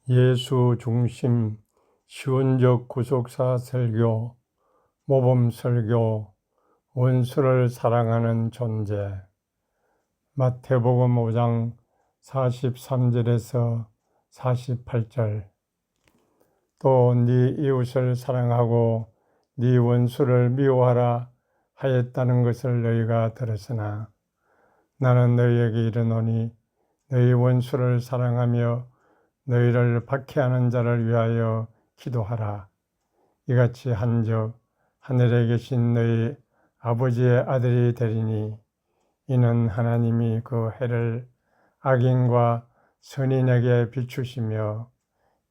예수 중심 시온적 구속사 설교, 모범 설교, 원수를 사랑하는 존재. 마태복음 5장 43절에서 48절. 또 네 이웃을 사랑하고 네 원수를 미워하라 하였다는 것을 너희가 들었으나 나는 너희에게 이르노니 너희 원수를 사랑하며 너희를 박해하는 자를 위하여 기도하라. 이같이 한즉 하늘에 계신 너희 아버지의 아들이 되리니 이는 하나님이 그 해를 악인과 선인에게 비추시며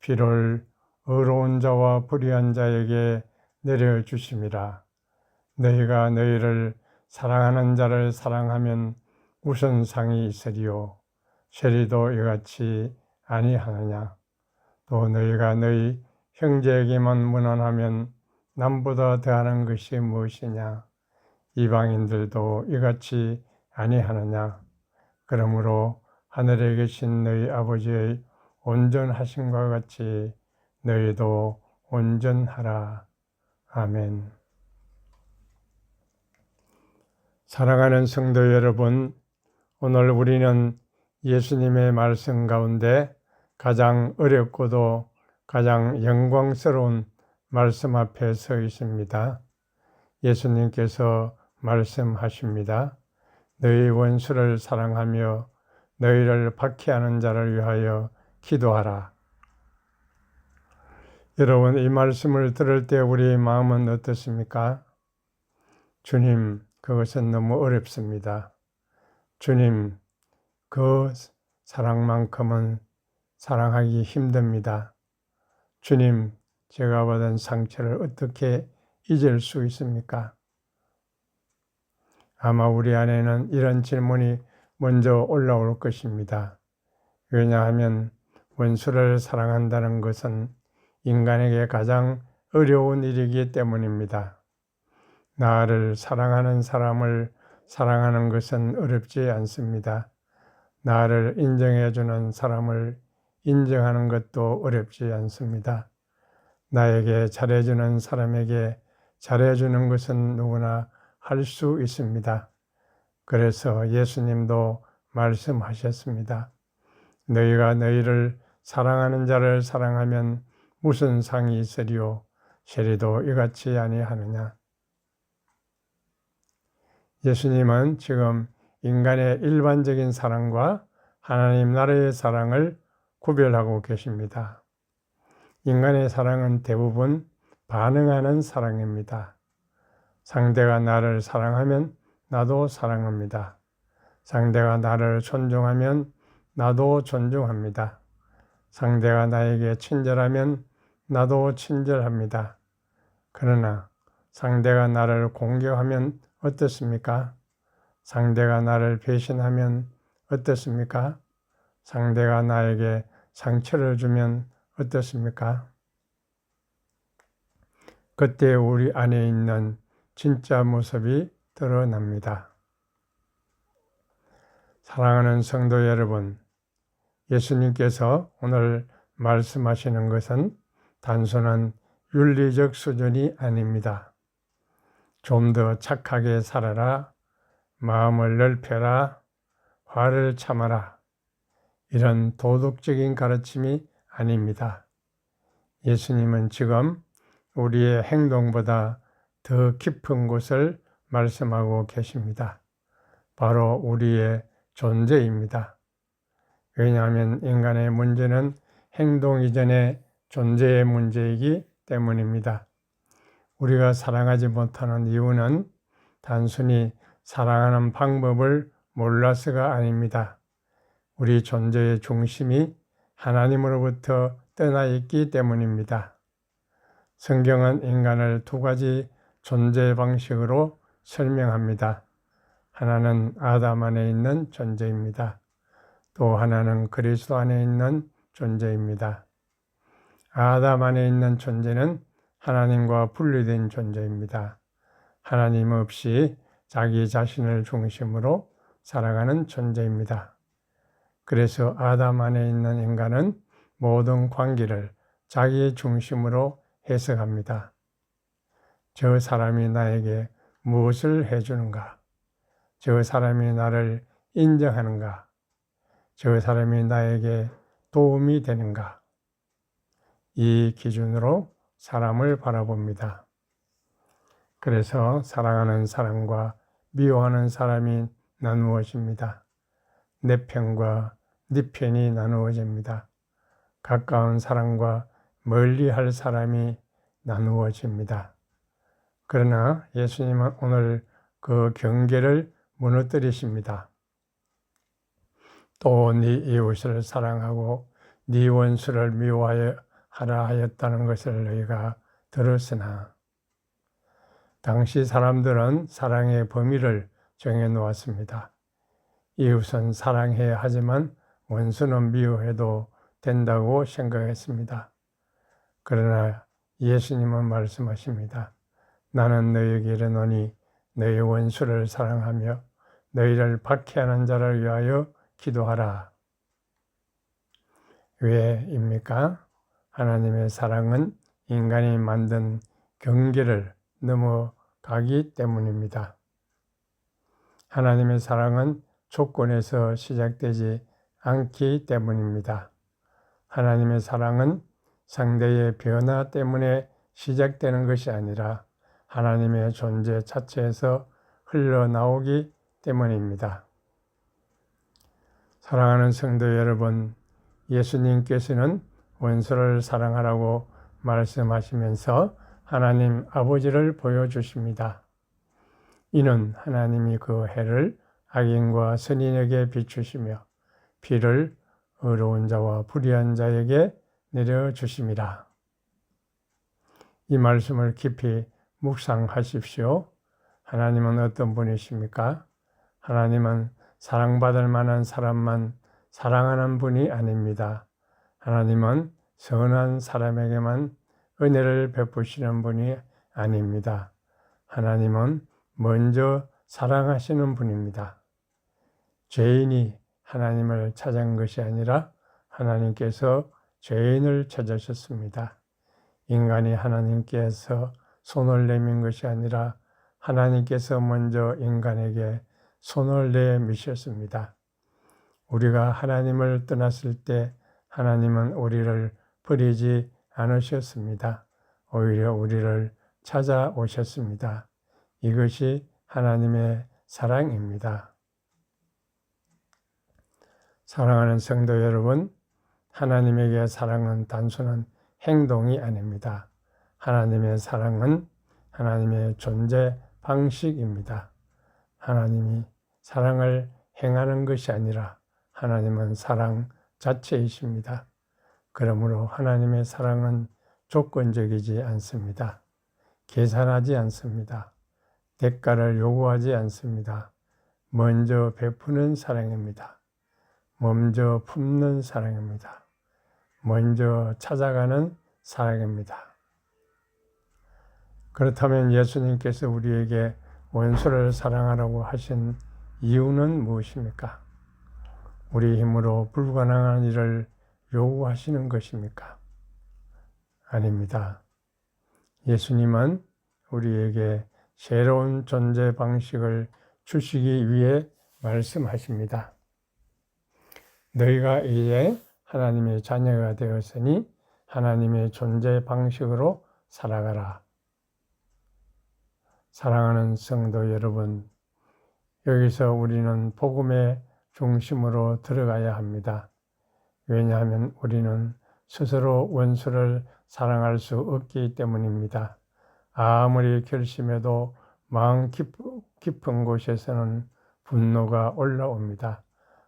비를 의로운 자와 불의한 자에게 내려주심이라. 너희가 너희를 사랑하는 자를 사랑하면 무슨 상이 있으리요? 세리도 이같이 아니하느냐? 또 너희가 너희 형제에게만 문안하면 남보다 더하는 것이 무엇이냐? 이방인들도 이같이 아니하느냐? 그러므로 하늘에 계신 너희 아버지의 온전하심과 같이 너희도 온전하라. 아멘. 사랑하는 성도 여러분, 오늘 우리는 예수님의 말씀 가운데 가장 어렵고도 가장 영광스러운 말씀 앞에 서 있습니다. 예수님께서 말씀하십니다. 너희 원수를 사랑하며 너희를 박해하는 자를 위하여 기도하라. 여러분, 이 말씀을 들을 때 우리의 마음은 어떻습니까? 주님, 그것은 너무 어렵습니다. 주님, 그 사랑만큼은 사랑하기 힘듭니다. 주님, 제가 받은 상처를 어떻게 잊을 수 있습니까? 아마 우리 안에는 이런 질문이 먼저 올라올 것입니다. 왜냐하면 원수를 사랑한다는 것은 인간에게 가장 어려운 일이기 때문입니다. 나를 사랑하는 사람을 사랑하는 것은 어렵지 않습니다. 나를 인정해주는 사람을 인정하는 것도 어렵지 않습니다. 나에게 잘해주는 사람에게 잘해주는 것은 누구나 할 수 있습니다. 그래서 예수님도 말씀하셨습니다. 너희가 너희를 사랑하는 자를 사랑하면 무슨 상이 있으리요? 세리도 이같이 아니하느냐? 예수님은 지금 인간의 일반적인 사랑과 하나님 나라의 사랑을 구별하고 계십니다. 인간의 사랑은 대부분 반응하는 사랑입니다. 상대가 나를 사랑하면 나도 사랑합니다. 상대가 나를 존중하면 나도 존중합니다. 상대가 나에게 친절하면 나도 친절합니다. 그러나 상대가 나를 공격하면 어떻습니까? 상대가 나를 배신하면 어떻습니까? 상대가 나에게 상처를 주면 어떻습니까? 그때 우리 안에 있는 진짜 모습이 드러납니다. 사랑하는 성도 여러분, 예수님께서 오늘 말씀하시는 것은 단순한 윤리적 수준이 아닙니다. 좀 더 착하게 살아라, 마음을 넓혀라, 화를 참아라, 이런 도덕적인 가르침이 아닙니다. 예수님은 지금 우리의 행동보다 더 깊은 곳을 말씀하고 계십니다. 바로 우리의 존재입니다. 왜냐하면 인간의 문제는 행동 이전의 존재의 문제이기 때문입니다. 우리가 사랑하지 못하는 이유는 단순히 사랑하는 방법을 몰라서가 아닙니다. 우리 존재의 중심이 하나님으로부터 떠나 있기 때문입니다. 성경은 인간을 두 가지 존재 방식으로 설명합니다. 하나는 아담 안에 있는 존재입니다. 또 하나는 그리스도 안에 있는 존재입니다. 아담 안에 있는 존재는 하나님과 분리된 존재입니다. 하나님 없이 자기 자신을 중심으로 살아가는 존재입니다. 그래서 아담 안에 있는 인간은 모든 관계를 자기 중심으로 해석합니다. 저 사람이 나에게 무엇을 해주는가? 저 사람이 나를 인정하는가? 저 사람이 나에게 도움이 되는가? 이 기준으로 사람을 바라봅니다. 그래서 사랑하는 사람과 미워하는 사람이 나누어집니다. 내 편과 네 편이 나누어집니다. 가까운 사람과 멀리할 사람이 나누어집니다. 그러나 예수님은 오늘 그 경계를 무너뜨리십니다. 또 네 이웃을 사랑하고 네 원수를 미워하라 하였다는 것을 너희가 들었으나, 당시 사람들은 사랑의 범위를 정해놓았습니다. 이웃은 사랑해야 하지만 원수는 미워해도 된다고 생각했습니다. 그러나 예수님은 말씀하십니다. 나는 너희에게 이르노니 너희 원수를 사랑하며 너희를 박해하는 자를 위하여 기도하라. 왜입니까? 하나님의 사랑은 인간이 만든 경계를 넘어가기 때문입니다. 하나님의 사랑은 조건에서 시작되지 않기 때문입니다. 하나님의 사랑은 상대의 변화 때문에 시작되는 것이 아니라 하나님의 존재 자체에서 흘러나오기 때문입니다. 사랑하는 성도 여러분, 예수님께서는 원수를 사랑하라고 말씀하시면서 하나님 아버지를 보여주십니다. 이는 하나님이 그 해를 악인과 선인에게 비추시며 비를 의로운 자와 불의한 자에게 내려주심이라. 이 말씀을 깊이 묵상하십시오. 하나님은 어떤 분이십니까? 하나님은 사랑받을 만한 사람만 사랑하는 분이 아닙니다. 하나님은 선한 사람에게만 은혜를 베푸시는 분이 아닙니다. 하나님은 먼저 사랑하시는 분입니다. 죄인이 하나님을 찾은 것이 아니라 하나님께서 죄인을 찾으셨습니다. 인간이 하나님께서 손을 내민 것이 아니라 하나님께서 먼저 인간에게 손을 내미셨습니다. 우리가 하나님을 떠났을 때 하나님은 우리를 버리지 않으셨습니다. 오히려 우리를 찾아오셨습니다. 이것이 하나님의 사랑입니다. 사랑하는 성도 여러분, 하나님에게 사랑은 단순한 행동이 아닙니다. 하나님의 사랑은 하나님의 존재 방식입니다. 하나님이 사랑을 행하는 것이 아니라 하나님은 사랑 자체이십니다. 그러므로 하나님의 사랑은 조건적이지 않습니다. 계산하지 않습니다. 대가를 요구하지 않습니다. 먼저 베푸는 사랑입니다. 먼저 품는 사랑입니다. 먼저 찾아가는 사랑입니다. 그렇다면 예수님께서 우리에게 원수를 사랑하라고 하신 이유는 무엇입니까? 우리 힘으로 불가능한 일을 요구하시는 것입니까? 아닙니다. 예수님은 우리에게 새로운 존재 방식을 주시기 위해 말씀하십니다. 너희가 이제 하나님의 자녀가 되었으니 하나님의 존재 방식으로 살아가라. 사랑하는 성도 여러분, 여기서 우리는 복음의 중심으로 들어가야 합니다. 왜냐하면 우리는 스스로 원수를 사랑할 수 없기 때문입니다. 아무리 결심해도 마음 깊은 곳에서는 분노가 올라옵니다.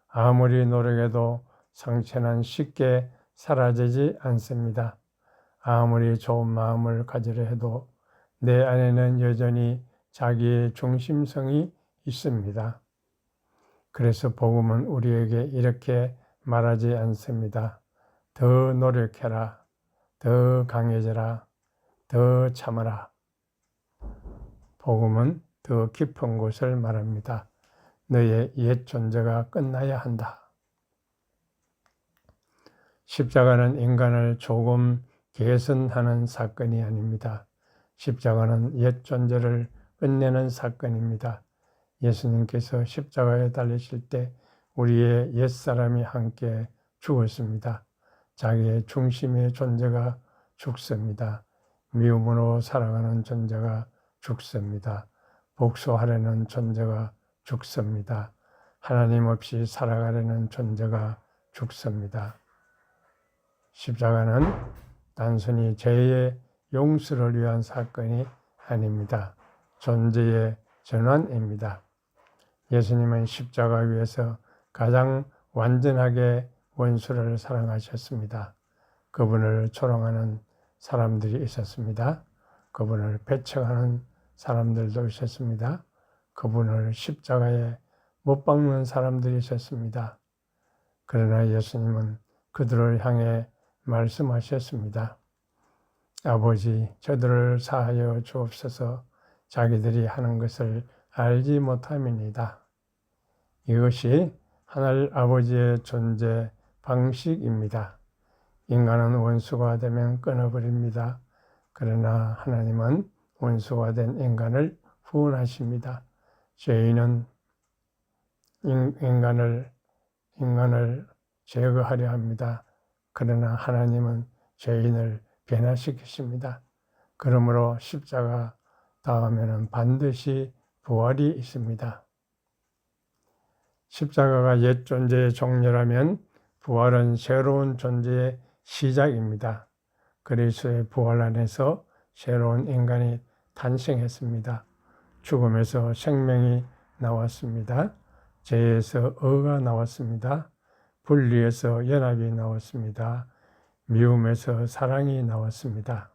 아무리 노력해도 상처는 쉽게 사라지지 않습니다. 아무리 좋은 마음을 가지려 해도 내 안에는 여전히 자기의 중심성이 있습니다. 그래서 복음은 우리에게 이렇게 말하지 않습니다. 더 노력해라, 더 강해져라, 더 참아라. 복음은 더 깊은 곳을 말합니다. 너의 옛 존재가 끝나야 한다. 십자가는 인간을 조금 개선하는 사건이 아닙니다. 십자가는 옛 존재를 끝내는 사건입니다. 예수님께서 십자가에 달리실 때 우리의 옛사람이 함께 죽었습니다. 자기의 중심의 존재가 죽습니다. 미움으로 살아가는 존재가 죽습니다. 복수하려는 존재가 죽습니다. 하나님 없이 살아가려는 존재가 죽습니다. 십자가는 단순히 죄의 용서를 위한 사건이 아닙니다. 존재의 전환입니다. 예수님은 십자가 위에서 가장 완전하게 원수를 사랑하셨습니다. 그분을 조롱하는 사람들이 있었습니다. 그분을 배척하는 사람들도 있었습니다. 그분을 십자가에 못 박는 사람들이 있었습니다. 그러나 예수님은 그들을 향해 말씀하셨습니다. 아버지, 저들을 사하여 주옵소서. 자기들이 하는 것을 알지 못함이니이다. 이것이 하늘 아버지의 존재 방식입니다. 인간은 원수가 되면 끊어버립니다. 그러나 하나님은 원수가 된 인간을 후원하십니다. 죄인은 인간을 제거하려 합니다. 그러나 하나님은 죄인을 변화시키십니다. 그러므로 십자가 다음에는 반드시 부활이 있습니다. 십자가가 옛 존재의 종료라면 부활은 새로운 존재의 시작입니다. 그리스도의 부활 안에서 새로운 인간이 탄생했습니다. 죽음에서 생명이 나왔습니다. 죄에서 의가 나왔습니다. 분리에서 연합이 나왔습니다. 미움에서 사랑이 나왔습니다.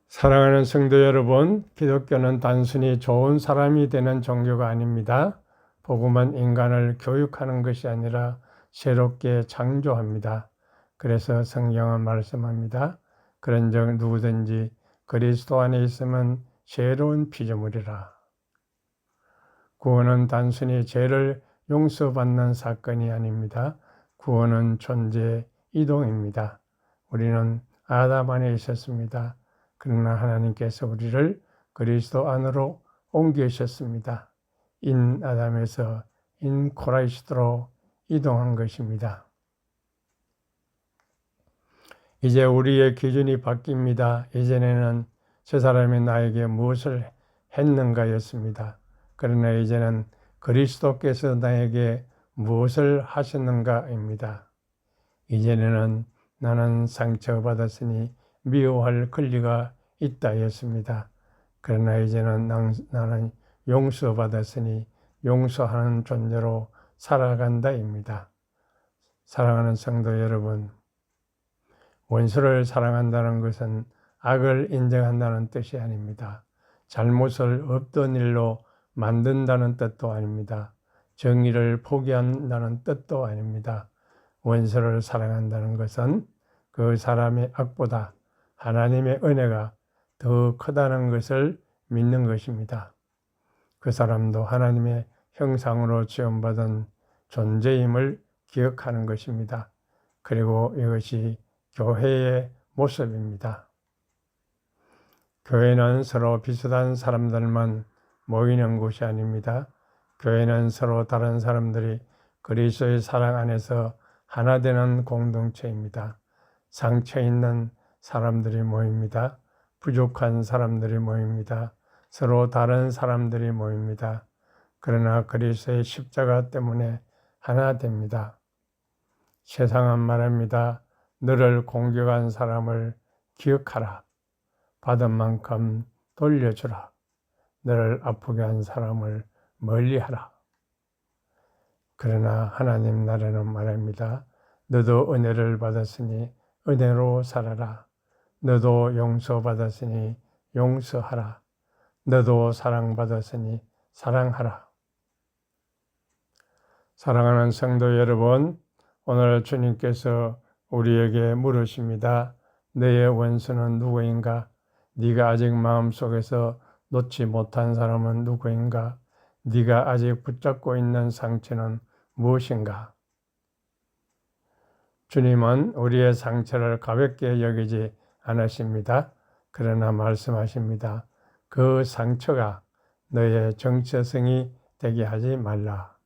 사랑하는 성도 여러분, 기독교는 단순히 좋은 사람이 되는 종교가 아닙니다. 복음은 인간을 교육하는 것이 아니라 새롭게 창조합니다. 그래서 성경은 말씀합니다. 그런즉 누구든지 그리스도 안에 있으면 새로운 피조물이라. 구원은 단순히 죄를 용서받는 사건이 아닙니다. 구원은 존재의 이동입니다. 우리는 아담 안에 있었습니다. 그러나 하나님께서 우리를 그리스도 안으로 옮기셨습니다. 인 아담에서 인 크라이스트로 이동한 것입니다. 이제 우리의 기준이 바뀝니다. 이전에는 저 사람이 나에게 무엇을 했는가였습니다. 그러나 이제는 그리스도께서 나에게 무엇을 하셨는가입니다. 이전에는 나는 상처받았으니 미워할 권리가 있다였습니다. 그러나 이제는 나는 용서받았으니 용서하는 존재로 살아간다입니다. 사랑하는 성도 여러분, 원수를 사랑한다는 것은 악을 인정한다는 뜻이 아닙니다. 잘못을 없던 일로 만든다는 뜻도 아닙니다. 정의를 포기한다는 뜻도 아닙니다. 원수를 사랑한다는 것은 그 사람의 악보다 하나님의 은혜가 더 크다는 것을 믿는 것입니다. 그 사람도 하나님의 형상으로 지음받은 존재임을 기억하는 것입니다. 그리고 이것이 교회의 모습입니다. 교회는 서로 비슷한 사람들만 모이는 곳이 아닙니다. 교회는 서로 다른 사람들이 그리스도의 사랑 안에서 하나 되는 공동체입니다. 상처 있는 사람들이 모입니다. 부족한 사람들이 모입니다. 서로 다른 사람들이 모입니다. 그러나 그리스도의 십자가 때문에 하나 됩니다. 세상은 말합니다. 너를 공격한 사람을 기억하라. 받은 만큼 돌려주라. 너를 아프게 한 사람을 멀리하라. 그러나 하나님 나라는 말합니다. 너도 은혜를 받았으니 은혜로 살아라. 너도 용서받았으니 용서하라. 너도 사랑받았으니 사랑하라. 사랑하는 성도 여러분, 오늘 주님께서 우리에게 물으십니다. 너의 원수는 누구인가? 네가 아직 마음속에서 놓지 못한 사람은 누구인가? 네가 아직 붙잡고 있는 상처는 무엇인가? 주님은 우리의 상처를 가볍게 여기지 않으십니다. 그러나 말씀하십니다. 그 상처가 너의 정체성이 되게 하지 말라.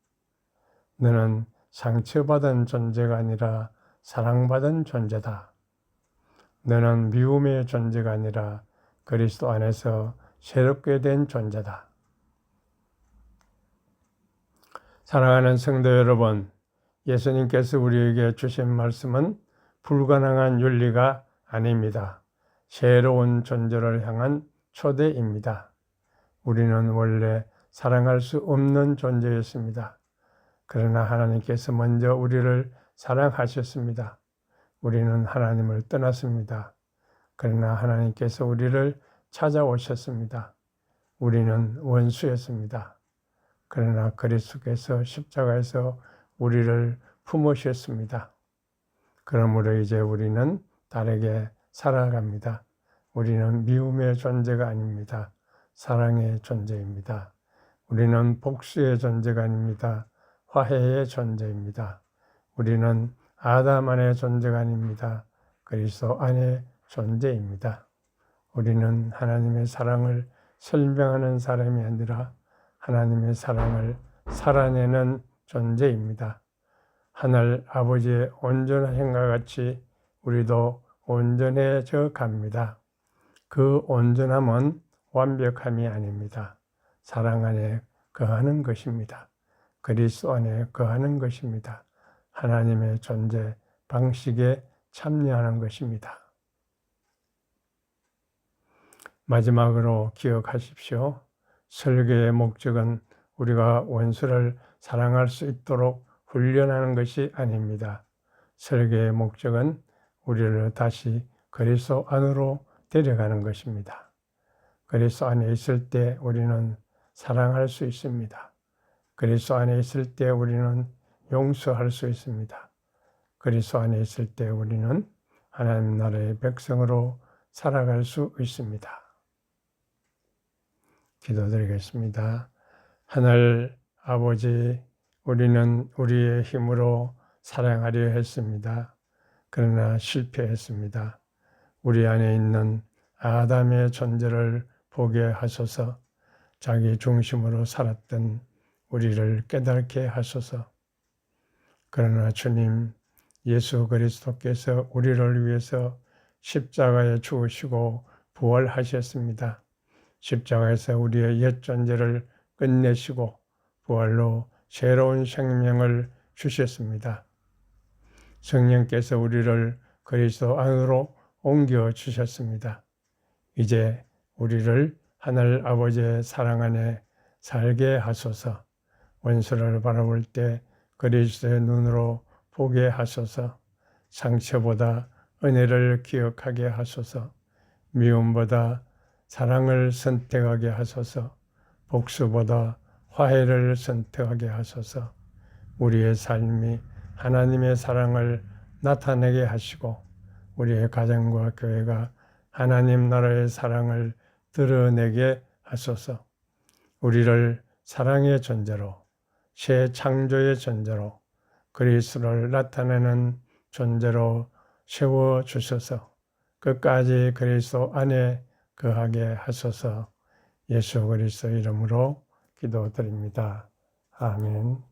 너는 상처받은 존재가 아니라 사랑받은 존재다. 너는 미움의 존재가 아니라 그리스도 안에서 새롭게 된 존재다. 사랑하는 성도 여러분, 예수님께서 우리에게 주신 말씀은 불가능한 윤리가 아닙니다. 새로운 존재를 향한 초대입니다. 우리는 원래 사랑할 수 없는 존재였습니다. 그러나 하나님께서 먼저 우리를 사랑하셨습니다. 우리는 하나님을 떠났습니다. 그러나 하나님께서 우리를 찾아오셨습니다. 우리는 원수였습니다. 그러나 그리스도께서 십자가에서 우리를 품으셨습니다. 그러므로 이제 우리는 다르게 살아갑니다. 우리는 미움의 존재가 아닙니다. 사랑의 존재입니다. 우리는 복수의 존재가 아닙니다. 화해의 존재입니다. 우리는 아담 안의 존재가 아닙니다. 그리스도 안의 존재입니다. 우리는 하나님의 사랑을 설명하는 사람이 아니라 하나님의 사랑을 살아내는 존재입니다. 하늘 아버지의 온전하심과 같이 우리도 온전해져 갑니다. 그 온전함은 완벽함이 아닙니다. 사랑 안에 거하는 것입니다. 그리스도 안에 거하는 것입니다. 하나님의 존재 방식에 참여하는 것입니다. 마지막으로 기억하십시오. 설교의 목적은 우리가 원수를 사랑할 수 있도록 훈련하는 것이 아닙니다. 설교의 목적은 우리를 다시 그리스도 안으로 데려가는 것입니다. 그리스도 안에 있을 때 우리는 사랑할 수 있습니다. 그리스도 안에 있을 때 우리는 용서할 수 있습니다. 그리스도 안에 있을 때 우리는 하나님 나라의 백성으로 살아갈 수 있습니다. 기도드리겠습니다. 하늘 아버지, 우리는 우리의 힘으로 사랑하려 했습니다. 그러나 실패했습니다. 우리 안에 있는 아담의 존재를 보게 하소서. 자기 중심으로 살았던 우리를 깨닫게 하소서. 그러나 주님, 예수 그리스도께서 우리를 위해서 십자가에 죽으시고 부활하셨습니다. 십자가에서 우리의 옛 존재를 끝내시고 부활로 새로운 생명을 주셨습니다. 성령께서 우리를 그리스도 안으로 옮겨 주셨습니다. 이제 우리를 하늘 아버지의 사랑 안에 살게 하소서. 원수를 바라볼 때 그리스도의 눈으로 보게 하소서. 상처보다 은혜를 기억하게 하소서. 미움보다 사랑을 선택하게 하소서. 복수보다 화해를 선택하게 하소서. 우리의 삶이 하나님의 사랑을 나타내게 하시고 우리의 가정과 교회가 하나님 나라의 사랑을 드러내게 하소서. 우리를 사랑의 존재로, 새 창조의 존재로, 그리스도를 나타내는 존재로 세워주셔서 끝까지 그리스도 안에 거하게 하소서. 예수 그리스도 이름으로 기도드립니다. 아멘.